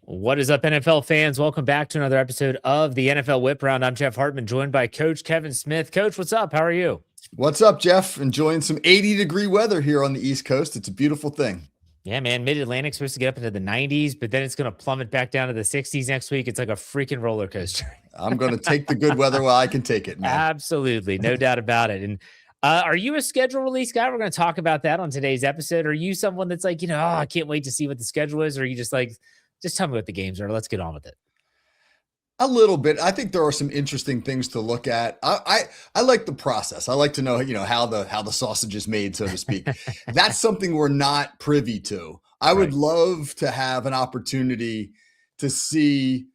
What is up, NFL fans? Welcome back to another episode of the NFL Whip Round. I'm Jeff Hartman, joined by Coach Kevin Smith. Coach, what's up? How are you? What's up, Jeff? Enjoying some 80-degree weather here on the East Coast. It's a beautiful thing. Yeah, man. Mid-Atlantic supposed to get up into the 90s, but then it's going to plummet back down to the 60s next week. It's like a freaking roller coaster. I'm going to take the good weather while I can take it, man. Absolutely. No doubt about it. And are you a schedule release guy? We're going to talk about that on today's episode. Are you someone that's like, I can't wait to see what the schedule is? Or are you just like, just tell me what the games are. Let's get on with it. A little bit. I think there are some interesting things to look at. I like the process. I like to know, how the sausage is made, so to speak. That's something we're not privy to. I would love to have an opportunity to see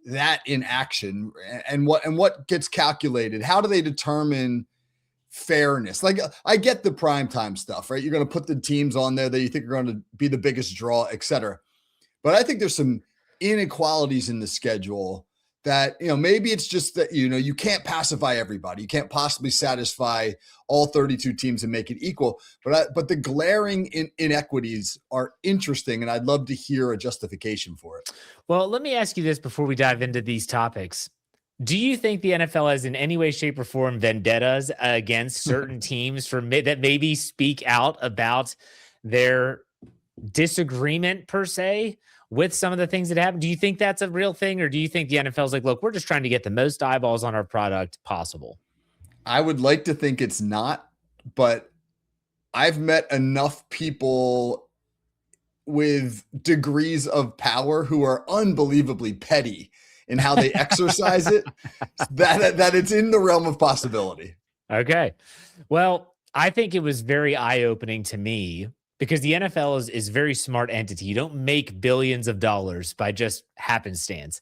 that in action and what gets calculated. How do they determine fairness? Like, I get the primetime stuff, right? You're going to put the teams on there that you think are going to be the biggest draw, et cetera. But I think there's some inequalities in the schedule that, maybe it's just that, you can't pacify everybody. You can't possibly satisfy all 32 teams and make it equal. But the glaring inequities are interesting, and I'd love to hear a justification for it. Well, let me ask you this before we dive into these topics. Do you think the NFL has in any way, shape, or form vendettas against certain teams that maybe speak out about their disagreement per se with some of the things that happen? Do you think that's a real thing? Or do you think the NFL's like, look, we're just trying to get the most eyeballs on our product possible? I would like to think it's not, but I've met enough people with degrees of power who are unbelievably petty in how they exercise it, that it's in the realm of possibility. Okay. Well, I think it was very eye-opening to me because the NFL is a very smart entity. You don't make billions of dollars by just happenstance.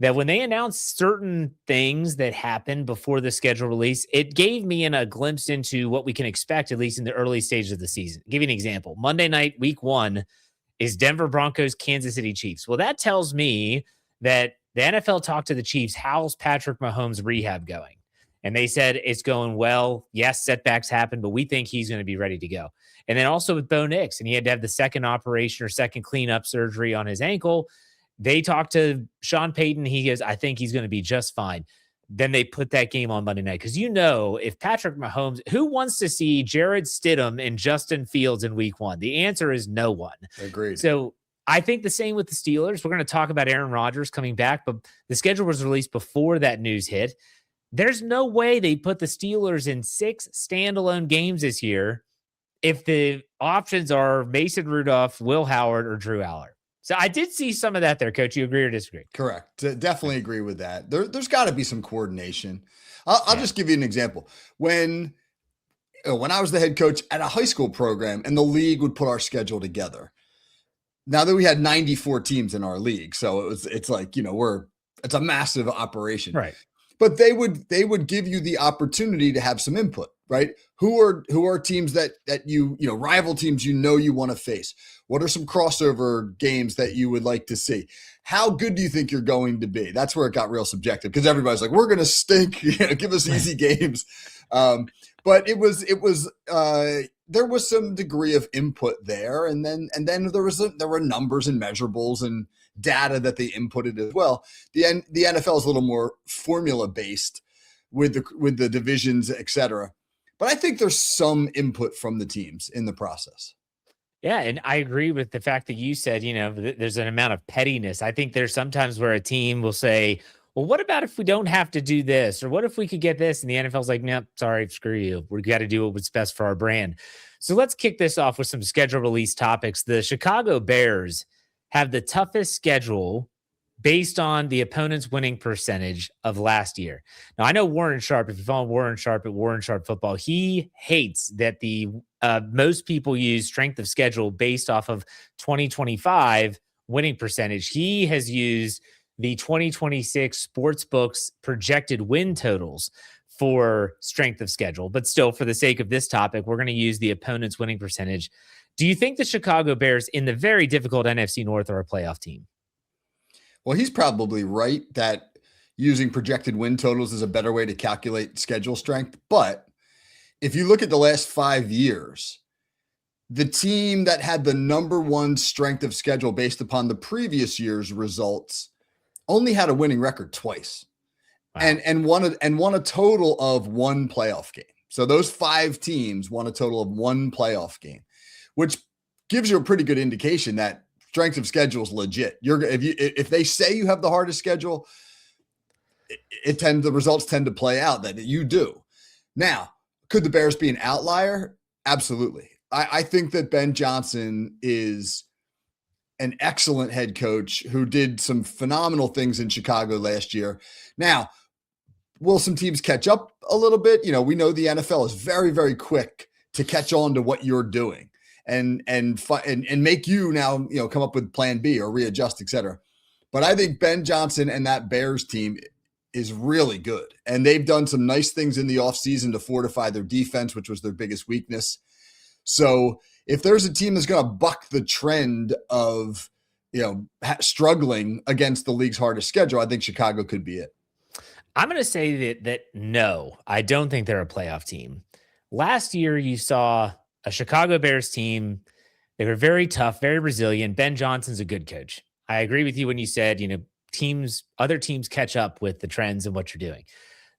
That when they announced certain things that happened before the schedule release, it gave me a glimpse into what we can expect, at least in the early stages of the season. I'll give you an example. Monday night, week 1, is Denver Broncos, Kansas City Chiefs. Well, that tells me that the NFL talked to the Chiefs. How's Patrick Mahomes' rehab going? And they said it's going well. Yes, setbacks happen, but we think he's going to be ready to go. And then also with Bo Nix, and he had to have the second operation or second cleanup surgery on his ankle. They talked to Sean Payton. He goes, I think he's going to be just fine. Then they put that game on Monday night. Because if Patrick Mahomes, who wants to see Jared Stidham and Justin Fields in week 1? The answer is no one. Agreed. So I think the same with the Steelers. We're going to talk about Aaron Rodgers coming back, but the schedule was released before that news hit. There's no way they put the Steelers in 6 standalone games this year if the options are Mason Rudolph, Will Howard, or Drew Aller. So I did see some of that there, Coach. You agree or disagree? Correct. Definitely agree with that. There's got to be some coordination. I'll just give you an example. When I was the head coach at a high school program and the league would put our schedule together. Now that we had 94 teams in our league, so it's like, it's a massive operation. Right. But they would give you the opportunity to have some input, right? Who are teams that rival teams you want to face? What are some crossover games that you would like to see? How good do you think you're going to be? That's where it got real subjective because everybody's like, we're going to stink. Give us easy games. But it was there was some degree of input there, and then there were numbers and measurables and data that they inputted as well. The NFL is a little more formula based with the divisions, et cetera. But I think there's some input from the teams in the process. Yeah, and I agree with the fact that you said, there's an amount of pettiness. I think there's sometimes where a team will say, well, what about if we don't have to do this? Or what if we could get this? And the NFL's like, nope, sorry, screw you. We got to do what's best for our brand. So let's kick this off with some schedule release topics. The Chicago Bears have the toughest schedule based on the opponent's winning percentage of last year. Now, I know Warren Sharp, if you follow Warren Sharp at Warren Sharp Football, he hates that the most people use strength of schedule based off of 2025 winning percentage. He has used the 2026 Sportsbooks projected win totals for strength of schedule. But still, for the sake of this topic, we're going to use the opponent's winning percentage. Do you think the Chicago Bears in the very difficult NFC North are a playoff team? Well, he's probably right that using projected win totals is a better way to calculate schedule strength. But if you look at the last 5 years, the team that had the number one strength of schedule based upon the previous year's results only had a winning record twice. Wow. And won a total of one playoff game. So those 5 teams won a total of one playoff game, which gives you a pretty good indication that strength of schedule is legit. If they say you have the hardest schedule, the results tend to play out that you do. Now, could the Bears be an outlier? Absolutely. I think that Ben Johnson is an excellent head coach who did some phenomenal things in Chicago last year. Now, will some teams catch up a little bit? We know the NFL is very, very quick to catch on to what you're doing and make you now, come up with plan B or readjust, et cetera. But I think Ben Johnson and that Bears team is really good. And they've done some nice things in the offseason to fortify their defense, which was their biggest weakness. So if there's a team that's going to buck the trend of, struggling against the league's hardest schedule, I think Chicago could be it. I'm going to say that no, I don't think they're a playoff team. Last year, you saw a Chicago Bears team. They were very tough, very resilient. Ben Johnson's a good coach. I agree with you when you said, other teams catch up with the trends and what you're doing.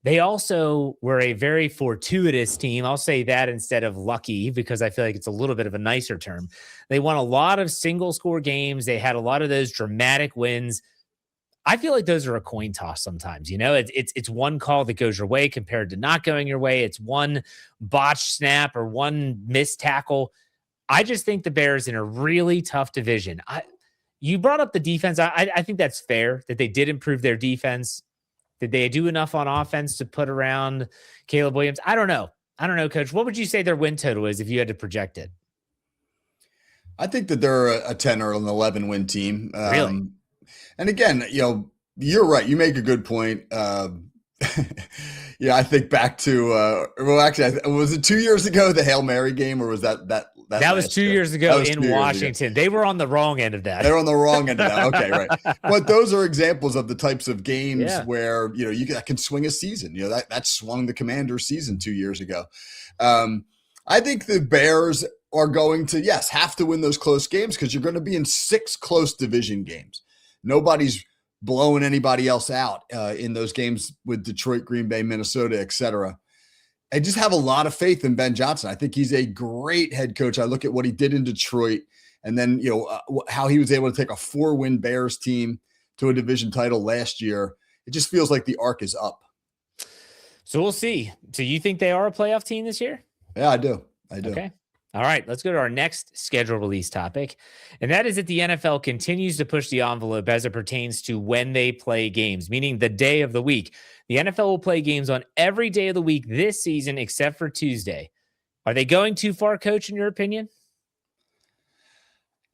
They also were a very fortuitous team. I'll say that instead of lucky, because I feel like it's a little bit of a nicer term. They won a lot of single score games. They had a lot of those dramatic wins. I feel like those are a coin toss sometimes. It's one call that goes your way compared to not going your way. It's one botched snap or one missed tackle. I just think the Bears in a really tough division. You brought up the defense. I think that's fair that they did improve their defense. Did they do enough on offense to put around Caleb Williams? I don't know, Coach. What would you say their win total is if you had to project it? I think that they're a 10 or an 11 win team. Really? And again, you're right. You make a good point. I think back to was it 2 years ago, the Hail Mary game, or was that was 2 years ago in Washington? They were on the wrong end of that. They're on the wrong end of that. Okay, right. But those are examples of the types of games where that can swing a season. That swung the Commanders' season 2 years ago. I think the Bears are going to have to win those close games because you're going to be in 6 close division games. Nobody's blowing anybody else out in those games with Detroit, Green Bay, Minnesota, et cetera. I just have a lot of faith in Ben Johnson. I think he's a great head coach. I look at what he did in Detroit and then, how he was able to take a 4-win Bears team to a division title last year. It just feels like the arc is up. So we'll see. So you think they are a playoff team this year? Yeah, I do. Okay. All right, let's go to our next schedule release topic, and that is that the NFL continues to push the envelope as it pertains to when they play games, meaning the day of the week. The NFL will play games on every day of the week this season except for Tuesday. Are they going too far, Coach, in your opinion?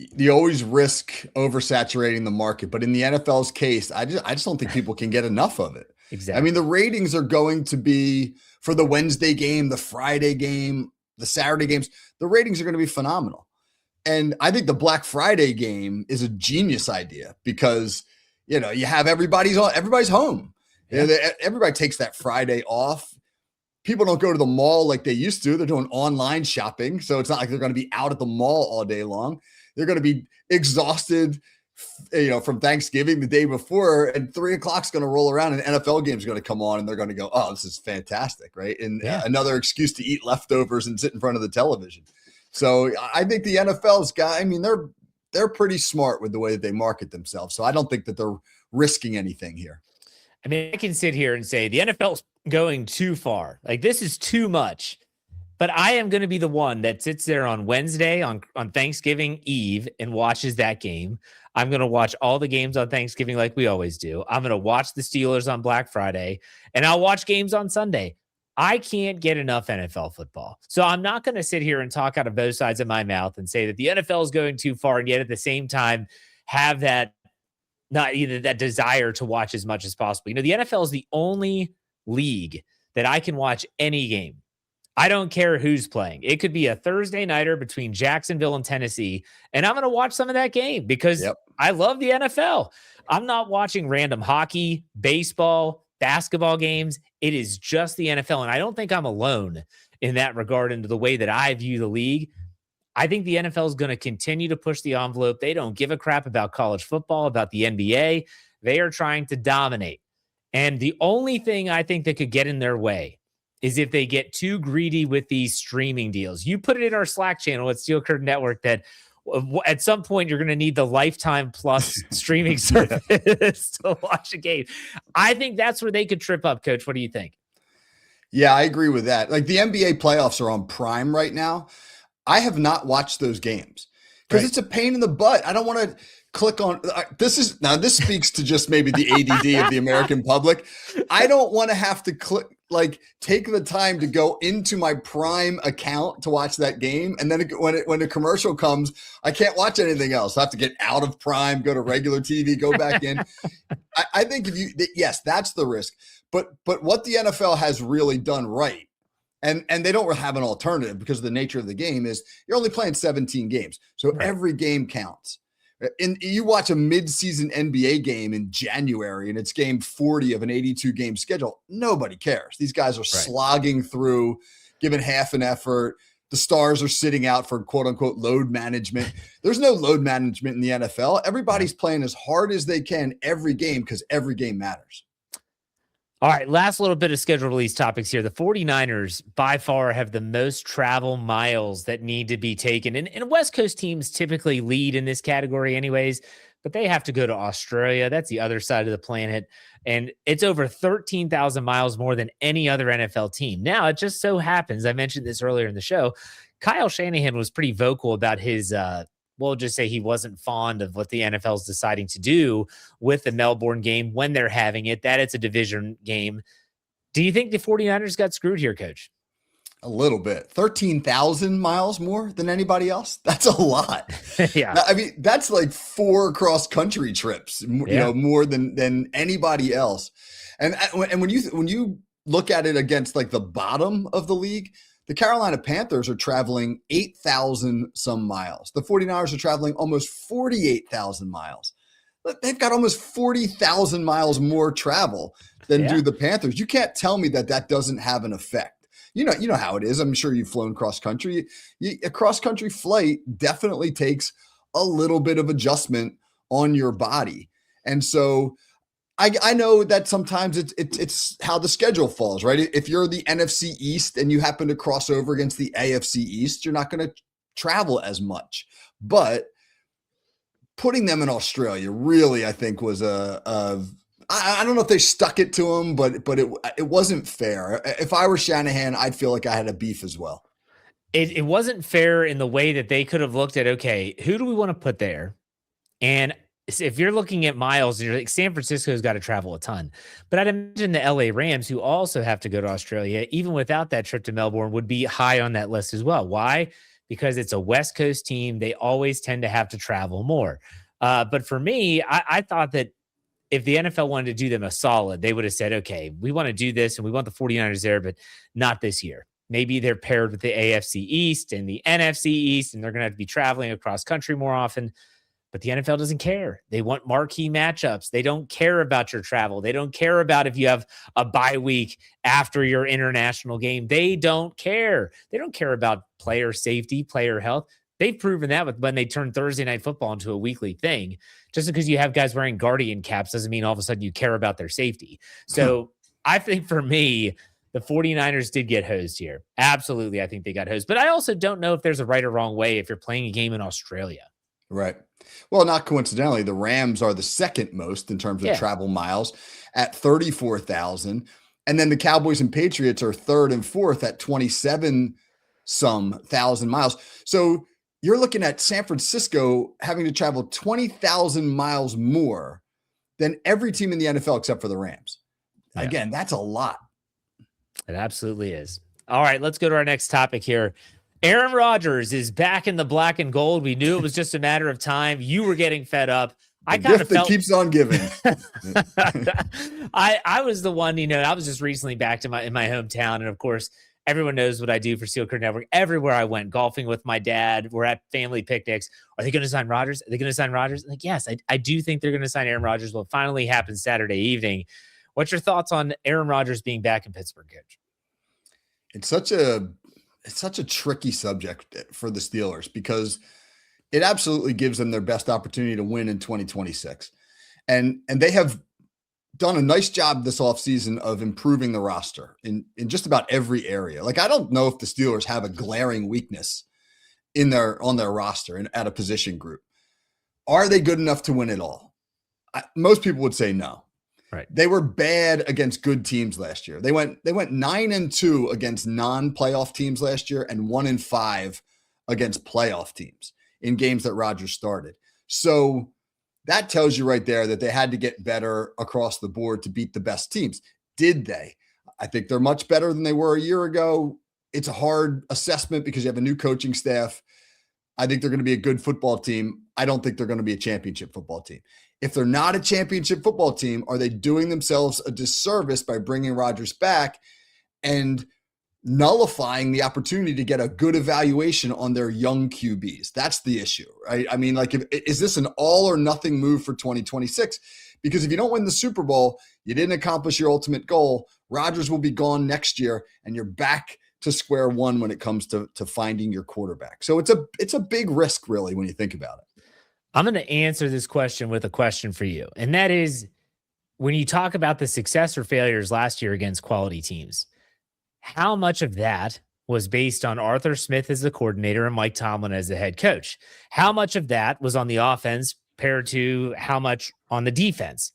You always risk oversaturating the market, but in the NFL's case, I just don't think people can get enough of it. Exactly. I mean, the ratings are going to be for the Wednesday game, the Friday game, the Saturday games, the ratings are going to be phenomenal. And I think the Black Friday game is a genius idea because, you have everybody's home. Yeah. Everybody takes that Friday off. People don't go to the mall like they used to. They're doing online shopping. So it's not like they're going to be out at the mall all day long. They're going to be exhausted, from Thanksgiving the day before, and 3:00 is going to roll around and NFL games are going to come on and they're going to go, oh, this is fantastic. Right. And another excuse to eat leftovers and sit in front of the television. So I think the NFL's they're pretty smart with the way that they market themselves. So I don't think that they're risking anything here. I mean, I can sit here and say the NFL's going too far. Like, this is too much. But I am going to be the one that sits there on Wednesday on Thanksgiving Eve and watches that game. I'm going to watch all the games on Thanksgiving like we always do. I'm going to watch the Steelers on Black Friday, and I'll watch games on Sunday. I can't get enough NFL football. So I'm not going to sit here and talk out of both sides of my mouth and say that the NFL is going too far and yet at the same time have that desire to watch as much as possible. The NFL is the only league that I can watch any game. I don't care who's playing. It could be a Thursday nighter between Jacksonville and Tennessee, and I'm going to watch some of that game because I love the NFL. I'm not watching random hockey, baseball, basketball games. It is just the NFL, and I don't think I'm alone in that regard into the way that I view the league. I think the NFL is going to continue to push the envelope. They don't give a crap about college football, about the NBA. They are trying to dominate. And the only thing I think that could get in their way is if they get too greedy with these streaming deals. You put it in our Slack channel at Steel Curtain Network that at some point you're going to need the Lifetime Plus streaming service to watch a game. I think that's where they could trip up, Coach. What do you think? Yeah, I agree with that. Like the NBA playoffs are on Prime right now. I have not watched those games because it's a pain in the butt. I don't want to click on this speaks to just maybe the ADD of the American public. I don't want to have to take the time to go into my Prime account to watch that game. And then when a commercial comes, I can't watch anything else. I have to get out of Prime, go to regular TV, go back in. I think yes, that's the risk. But what the NFL has really done right, and they don't have an alternative because of the nature of the game, is you're only playing 17 games. So every game counts. And you watch a mid-season NBA game in January and it's game 40 of an 82-game schedule. Nobody cares. These guys are slogging through, giving half an effort. The stars are sitting out for quote-unquote load management. There's no load management in the NFL. Everybody's playing as hard as they can every game because every game matters. All right, last little bit of schedule release topics here. The 49ers by far have the most travel miles that need to be taken. And West Coast teams typically lead in this category anyways, but they have to go to Australia. That's the other side of the planet. And it's over 13,000 miles more than any other NFL team. Now, it just so happens, I mentioned this earlier in the show, Kyle Shanahan was pretty vocal about his we'll just say he wasn't fond of what the NFL is deciding to do with the Melbourne game when they're having it, that it's a division game. Do you think the 49ers got screwed here, Coach? A little bit. 13,000 miles more than anybody else. That's a lot. Yeah. I mean, that's like 4 cross-country trips, more than anybody else. And when you look at it against like the bottom of the league, the Carolina Panthers are traveling 8,000 some miles. The 49ers are traveling almost 48,000 miles. They've got almost 40,000 miles more travel than do the Panthers. You can't tell me that doesn't have an effect. You know how it is. I'm sure you've flown cross country. A cross country flight definitely takes a little bit of adjustment on your body. And so I know that sometimes it's how the schedule falls, right? If you're the NFC East and you happen to cross over against the AFC East, you're not going to travel as much. But putting them in Australia really, I think, was I don't know if they stuck it to them, but it wasn't fair. If I were Shanahan, I'd feel like I had a beef as well. It wasn't fair in the way that they could have looked at, okay, who do we want to put there? And if you're looking at miles, you're like, San Francisco's got to travel a ton. But I'd imagine the LA Rams, who also have to go to Australia, even without that trip to Melbourne, would be high on that list as well. Why? Because it's a West Coast team. They always tend to have to travel more. But for me, I thought that if the NFL wanted to do them a solid, they would have said, okay, we want to do this and we want the 49ers there, but not this year. Maybe they're paired with the AFC East and the NFC East, and they're going to have to be traveling across country more often. But the NFL doesn't care. They want marquee matchups. They don't care about your travel. They don't care about if you have a bye week after your international game. They don't care. They don't care about player safety, player health. They've proven that with when they turn Thursday Night Football into a weekly thing. Just because you have guys wearing Guardian caps doesn't mean all of a sudden you care about their safety. So I think for me, the 49ers did get hosed here. Absolutely, I think they got hosed. But I also don't know if there's a right or wrong way if you're playing a game in Australia. Right. Well, not coincidentally, the Rams are the second most in terms of travel miles at 34,000. And then the Cowboys and Patriots are third and fourth at 27 some thousand miles. So you're looking at San Francisco having to travel 20,000 miles more than every team in the NFL except for the Rams. Yeah. Again, that's a lot. It absolutely is. All right, let's go to our next topic here. Aaron Rodgers is back in the black and gold. We knew it was just a matter of time. You were getting fed up. I kind of felt keeps on giving. I was the one, I was just recently back to in my hometown. And of course, everyone knows what I do for Steel Curtain Network. Everywhere I went, golfing with my dad, we're at family picnics. Are they going to sign Rodgers? Are they going to sign Rodgers? Like, yes, I do think they're going to sign Aaron Rodgers. Well, it finally happened Saturday evening. What's your thoughts on Aaron Rodgers being back in Pittsburgh, Coach? It's such a it's such a tricky subject for the Steelers because it absolutely gives them their best opportunity to win in 2026. And they have done a nice job this offseason of improving the roster in just about every area. Like, I don't know if the Steelers have a glaring weakness on their roster and at a position group. Are they good enough to win it all? Most people would say no. Right. They were bad against good teams last year. They went 9-2 against non-playoff teams last year and 1-5 against playoff teams in games that Rodgers started. So that tells you right there that they had to get better across the board to beat the best teams. Did they? I think they're much better than they were a year ago. It's a hard assessment because you have a new coaching staff. I think they're going to be a good football team. I don't think they're going to be a championship football team. If they're not a championship football team, are they doing themselves a disservice by bringing Rodgers back and nullifying the opportunity to get a good evaluation on their young QBs? That's the issue, right? I mean, like, is this an all or nothing move for 2026? Because if you don't win the Super Bowl, you didn't accomplish your ultimate goal. Rodgers will be gone next year, and you're back to square one when it comes to finding your quarterback. So it's a big risk, really, when you think about it. I'm going to answer this question with a question for you. And that is, when you talk about the success or failures last year against quality teams, how much of that was based on Arthur Smith as the coordinator and Mike Tomlin as the head coach? How much of that was on the offense compared to how much on the defense?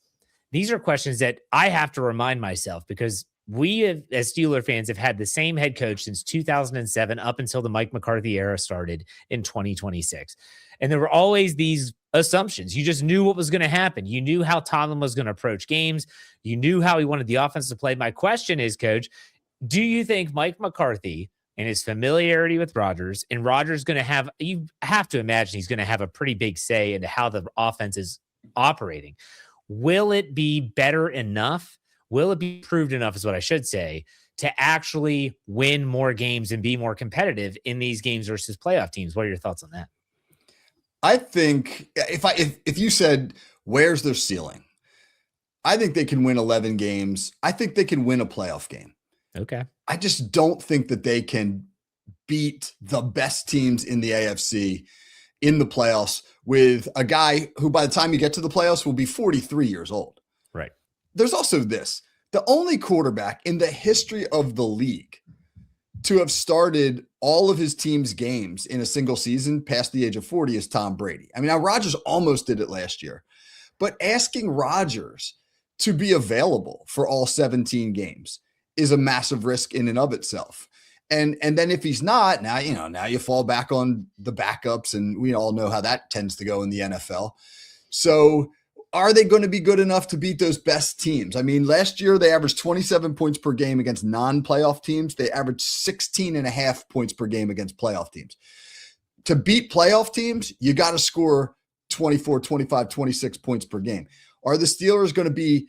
These are questions that I have to remind myself because we have, as Steeler fans, have had the same head coach since 2007 up until the Mike McCarthy era started in 2026. And there were always these assumptions. You just knew what was going to happen. You knew how Tomlin was going to approach games. You knew how he wanted the offense to play. My question is, Coach, do you think Mike McCarthy and his familiarity with Rodgers, and Rodgers going to have, you have to imagine he's going to have a pretty big say into how the offense is operating. Will it be better enough? Will it be proved enough is what I should say to actually win more games and be more competitive in these games versus playoff teams? What are your thoughts on that? I think if you said, where's their ceiling? I think they can win 11 games. I think they can win a playoff game. Okay. I just don't think that they can beat the best teams in the AFC in the playoffs with a guy who by the time you get to the playoffs will be 43 years old. Right. There's also this, the only quarterback in the history of the league to have started all of his team's games in a single season past the age of 40 is Tom Brady. I mean, now Rodgers almost did it last year, but asking Rodgers to be available for all 17 games is a massive risk in and of itself. And then if he's not, now you fall back on the backups, and we all know how that tends to go in the NFL. So are they going to be good enough to beat those best teams? I mean, last year they averaged 27 points per game against non-playoff teams. They averaged 16.5 points per game against playoff teams. To beat playoff teams, you got to score 24, 25, 26 points per game. Are the Steelers going to be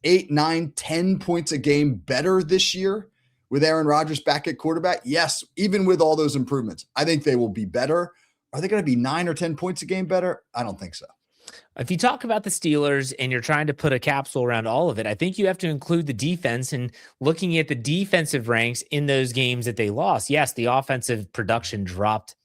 8, 9, 10 points a game better this year with Aaron Rodgers back at quarterback? Yes, even with all those improvements, I think they will be better. Are they going to be 9 or 10 points a game better? I don't think so. If you talk about the Steelers and you're trying to put a capsule around all of it, I think you have to include the defense and looking at the defensive ranks in those games that they lost. Yes, the offensive production dropped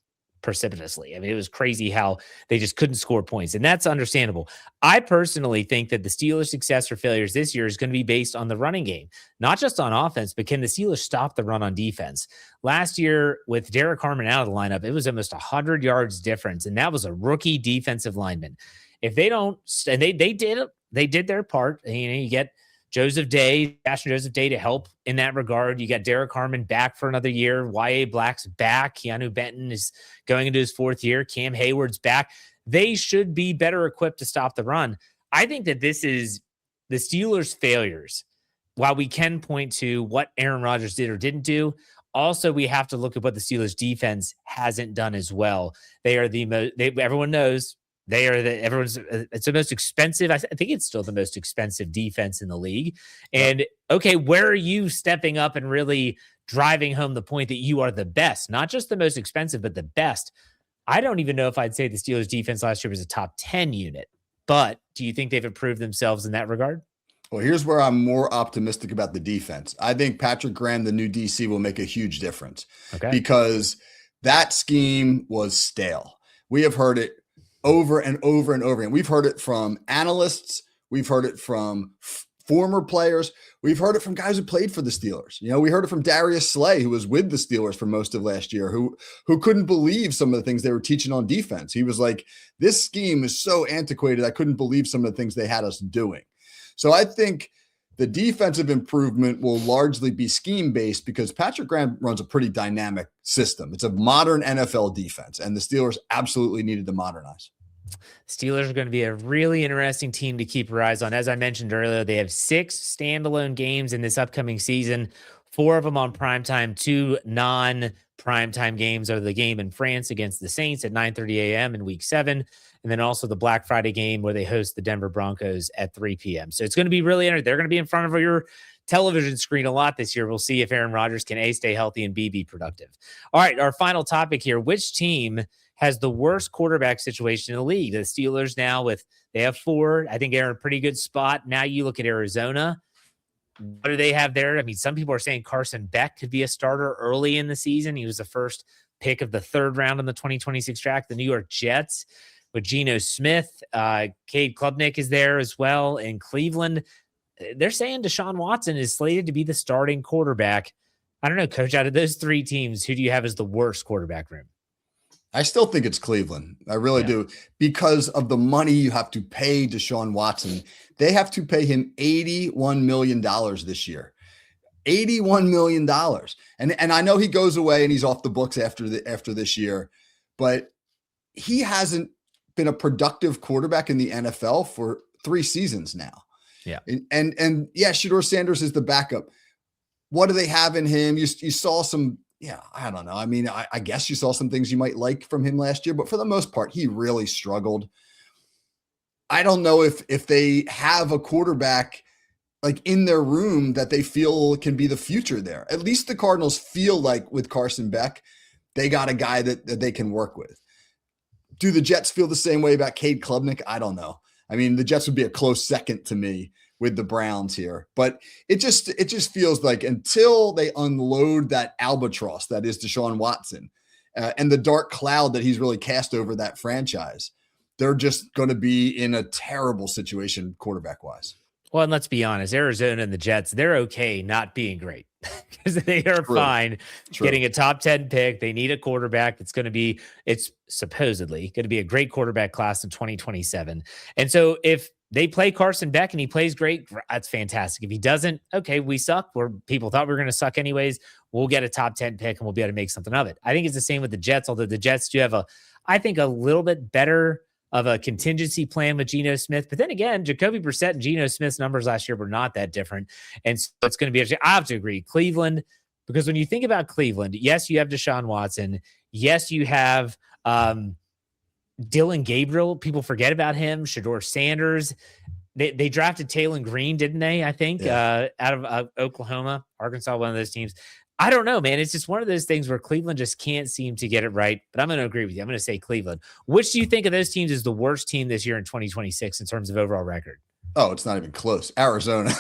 precipitously. I mean, it was crazy how they just couldn't score points, and that's understandable. I personally think that the Steelers' success or failures this year is going to be based on the running game, not just on offense, but can the Steelers stop the run on defense? Last year, with Derek Harmon out of the lineup, it was almost 100 yards difference, and that was a rookie defensive lineman. If they don't, and they did their part. You get Joseph Day, Ashton Joseph Day to help in that regard. You got Derek Harmon back for another year. Y.A. Black's back. Keanu Benton is going into his 4th year. Cam Hayward's back. They should be better equipped to stop the run. I think that this is the Steelers' failures. While we can point to what Aaron Rodgers did or didn't do, also we have to look at what the Steelers' defense hasn't done as well. They are the most. Everyone knows. They are it's the most expensive. I think it's still the most expensive defense in the league. And okay, where are you stepping up and really driving home the point that you are the best, not just the most expensive, but the best? I don't even know if I'd say the Steelers defense last year was a top 10 unit, but do you think they've improved themselves in that regard? Well, here's where I'm more optimistic about the defense. I think Patrick Graham, the new DC, will make a huge difference Okay. because that scheme was stale. We have heard it over and over and over again. We've heard it from analysts. We've heard it from former players. We've heard it from guys who played for the Steelers. You know, we heard it from Darius Slay, who was with the Steelers for most of last year, who couldn't believe some of the things they were teaching on defense. He was like, this scheme is so antiquated. I couldn't believe some of the things they had us doing. So I think the defensive improvement will largely be scheme based because Patrick Graham runs a pretty dynamic system. It's a modern NFL defense, and the Steelers absolutely needed to modernize. Steelers are going to be a really interesting team to keep your eyes on. As I mentioned earlier, they have 6 standalone games in this upcoming season, 4 of them on primetime, 2 non-primetime games are the game in France against the Saints at 9:30 a.m. in week 7. And then also the Black Friday game where they host the Denver Broncos at 3 p.m. So it's going to be really interesting. They're going to be in front of your television screen a lot this year. We'll see if Aaron Rodgers can A, stay healthy, and B, be productive. All right, our final topic here. Which team has the worst quarterback situation in the league? The Steelers now they have 4. I think they're in a pretty good spot. Now you look at Arizona. What do they have there? I mean, some people are saying Carson Beck could be a starter early in the season. He was the first pick of the 3rd round in the 2026 draft. The New York Jets with Geno Smith, Cade Klubnik is there as well. In Cleveland, they're saying Deshaun Watson is slated to be the starting quarterback. I don't know, Coach, out of those 3 teams, who do you have as the worst quarterback room? I still think it's Cleveland. I really do, because of the money you have to pay Deshaun Watson. They have to pay him $81 million this year. $81 million. And I know he goes away and he's off the books after this year, but he hasn't been a productive quarterback in the NFL for 3 seasons now. Yeah. And yeah, Shedeur Sanders is the backup. What do they have in him? You saw some, I don't know. I mean, I guess you saw some things you might like from him last year, but for the most part, he really struggled. I don't know if they have a quarterback like in their room that they feel can be the future there. At least the Cardinals feel like with Carson Beck, they got a guy that they can work with. Do the Jets feel the same way about Cade Klubnik? I don't know. I mean, the Jets would be a close second to me with the Browns here, but it just feels like until they unload that albatross that is Deshaun Watson and the dark cloud that he's really cast over that franchise, they're just going to be in a terrible situation quarterback wise. Well, and let's be honest, Arizona and the Jets, they're okay not being great because they are fine getting a top 10 pick. They need a quarterback that's it's supposedly going to be a great quarterback class in 2027. And so if they play Carson Beck and he plays great, that's fantastic. If he doesn't, okay, we suck. People thought we were going to suck anyways. We'll get a top 10 pick and we'll be able to make something of it. I think it's the same with the Jets, although the Jets do have I think a little bit better of a contingency plan with Geno Smith. But then again, Jacoby Brissett and Geno Smith's numbers last year were not that different. And so it's going to be interesting. I have to agree. Cleveland, because when you think about Cleveland, yes, you have Deshaun Watson. Yes, you have Dylan Gabriel. People forget about him. Shedeur Sanders. They drafted Taylor Green, didn't they? I think out of Oklahoma, Arkansas, one of those teams. I don't know, man. It's just one of those things where Cleveland just can't seem to get it right. But I'm going to agree with you. I'm going to say Cleveland. Which do you think of those teams is the worst team this year in 2026 in terms of overall record? Oh, it's not even close. Arizona.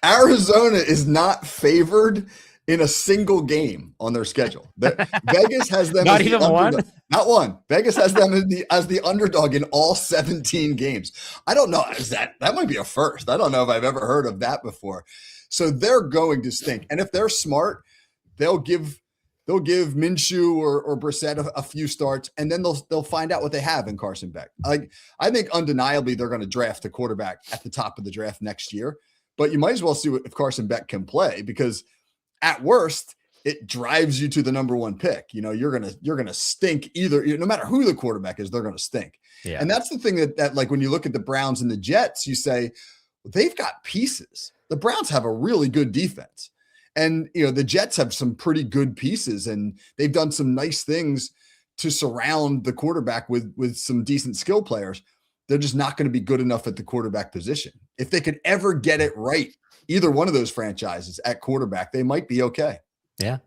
Arizona is not favored in a single game on their schedule. Vegas has them not as even the one. Not one. Vegas has them as the underdog in all 17 games. I don't know. That might be a first. I don't know if I've ever heard of that before. So they're going to stink. And if they're smart, they'll give Minshew or Brissett a few starts, and then they'll find out what they have in Carson Beck. I think undeniably they're going to draft a quarterback at the top of the draft next year. But you might as well see if Carson Beck can play, because at worst, it drives you to the number 1 pick. You know, you're gonna stink either. No matter who the quarterback is, they're gonna stink. Yeah. And that's the thing that like when you look at the Browns and the Jets, you say, well, they've got pieces. The Browns have a really good defense. And, the Jets have some pretty good pieces, and they've done some nice things to surround the quarterback with some decent skill players. They're just not going to be good enough at the quarterback position. If they could ever get it right, either one of those franchises at quarterback, they might be okay. Yeah.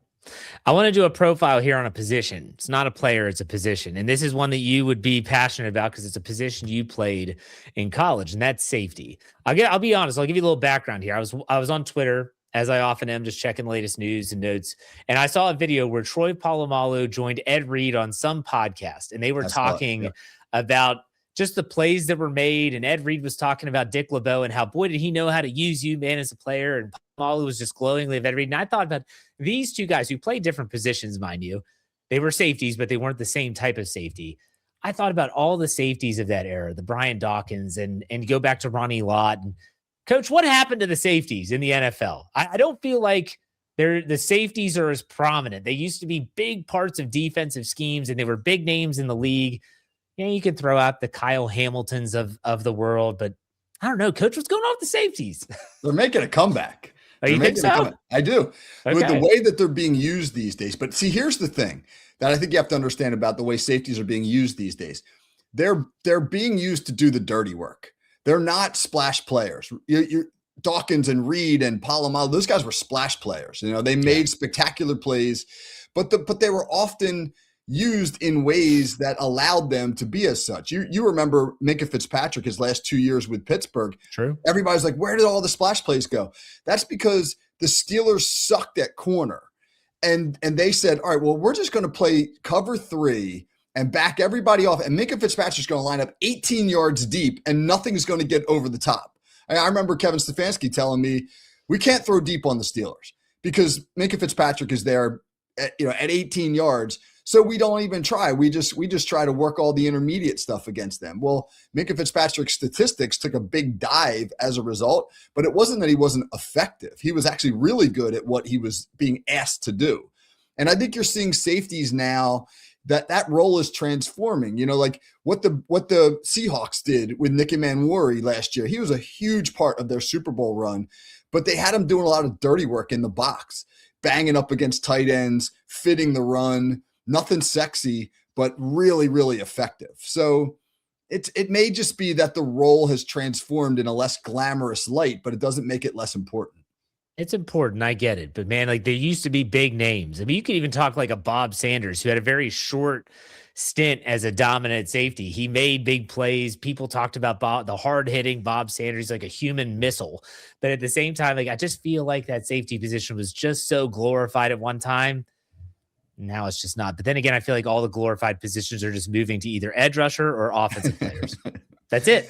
I want to do a profile here on a position. It's not a player, it's a position. And this is one that you would be passionate about because it's a position you played in college, and that's safety. I'll be honest, I'll give you a little background here. I was on Twitter, as I often am, just checking the latest news and notes. And I saw a video where Troy Polamalu joined Ed Reed on some podcast, and they were talking about just the plays that were made. And Ed Reed was talking about Dick LeBeau and how, boy, did he know how to use you, man, as a player. And Polamalu was just glowingly of Ed Reed. And I thought about these two guys who played different positions, mind you. They were safeties, but they weren't the same type of safety. I thought about all the safeties of that era, the Brian Dawkins, and go back to Ronnie Lott. And Coach, what happened to the safeties in the NFL? I don't feel like the safeties are as prominent. They used to be big parts of defensive schemes, and they were big names in the league. Yeah, you can throw out the Kyle Hamiltons of the world, but I don't know, Coach, what's going on with the safeties? They're making a comeback. Oh, you think so? I do. Okay. With the way that they're being used these days. But see, here's the thing that I think you have to understand about the way safeties are being used these days. They're being used to do the dirty work. They're not splash players. Dawkins and Reed and Polamalu, those guys were splash players. You know, they made spectacular plays, but they were often used in ways that allowed them to be as such. You remember Minkah Fitzpatrick, his last 2 years with Pittsburgh. True. Everybody's like, where did all the splash plays go? That's because the Steelers sucked at corner. And they said, all right, well, we're just going to play cover 3 and back everybody off. And Minkah Fitzpatrick's going to line up 18 yards deep and nothing's going to get over the top. I remember Kevin Stefanski telling me, we can't throw deep on the Steelers because Minkah Fitzpatrick is there at 18 yards. So we don't even try. We just try to work all the intermediate stuff against them. Well, Minkah Fitzpatrick's statistics took a big dive as a result, but it wasn't that he wasn't effective. He was actually really good at what he was being asked to do. And I think you're seeing safeties now that role is transforming. You know, like what the Seahawks did with Nick Manwari last year. He was a huge part of their Super Bowl run, but they had him doing a lot of dirty work in the box, banging up against tight ends, fitting the run. Nothing sexy, but really, really effective. So it may just be that the role has transformed in a less glamorous light, but it doesn't make it less important. It's important. I get it. But man, like there used to be big names. I mean, you could even talk like a Bob Sanders who had a very short stint as a dominant safety. He made big plays. People talked about the hard hitting Bob Sanders, like a human missile. But at the same time, like I just feel like that safety position was just so glorified at one time. Now it's just not. But then again, I feel like all the glorified positions are just moving to either edge rusher or offensive players. That's it.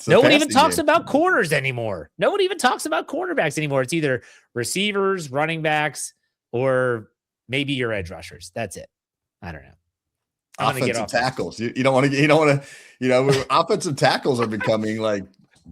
No one even talks about corners anymore. No one even talks about cornerbacks anymore. It's either receivers, running backs, or maybe your edge rushers. That's it. I don't know. Offensive tackles. You don't want to, offensive tackles are becoming like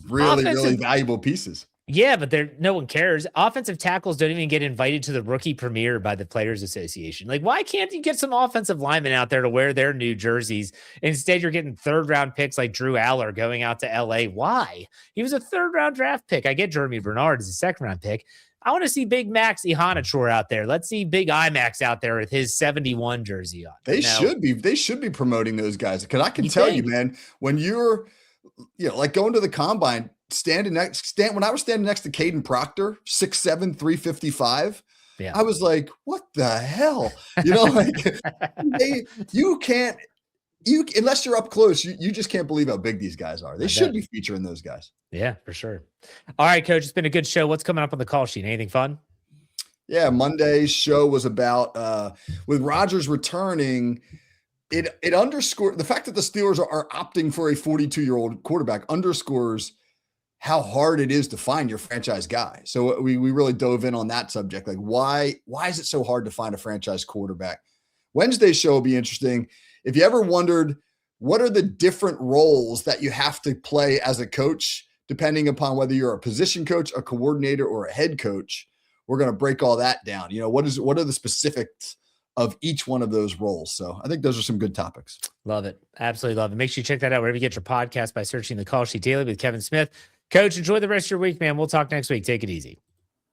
really valuable pieces. Yeah, but no one cares. Offensive tackles don't even get invited to the rookie premiere by the Players Association. Like, why can't you get some offensive linemen out there to wear their new jerseys? Instead, you're getting third-round picks like Drew Aller going out to L.A. Why? He was a third-round draft pick. I get Jeremy Bernard as a second-round pick. I want to see Big Max Ihanator out there. Let's see Big IMAX out there with his 71 jersey on. They should be promoting those guys. Because I can tell you, man, when you're, like going to the combine, when I was standing next to Caden Proctor, 6'7", 355, I was like, what the hell? Unless you're up close, you just can't believe how big these guys are. They should be featuring those guys. Yeah, for sure. All right, Coach, it's been a good show. What's coming up on the call sheet? Anything fun? Yeah, Monday's show was about with Rodgers returning. It underscored the fact that the Steelers are opting for a 42-year-old quarterback underscores how hard it is to find your franchise guy. So we really dove in on that subject. Like, why is it so hard to find a franchise quarterback? Wednesday's show will be interesting. If you ever wondered what are the different roles that you have to play as a coach, depending upon whether you're a position coach, a coordinator, or a head coach, we're going to break all that down. What are the specifics of each one of those roles? So I think those are some good topics. Love it. Absolutely love it. Make sure you check that out wherever you get your podcast by searching The Call Sheet Daily with Kevin Smith. Coach, enjoy the rest of your week, man. We'll talk next week. Take it easy.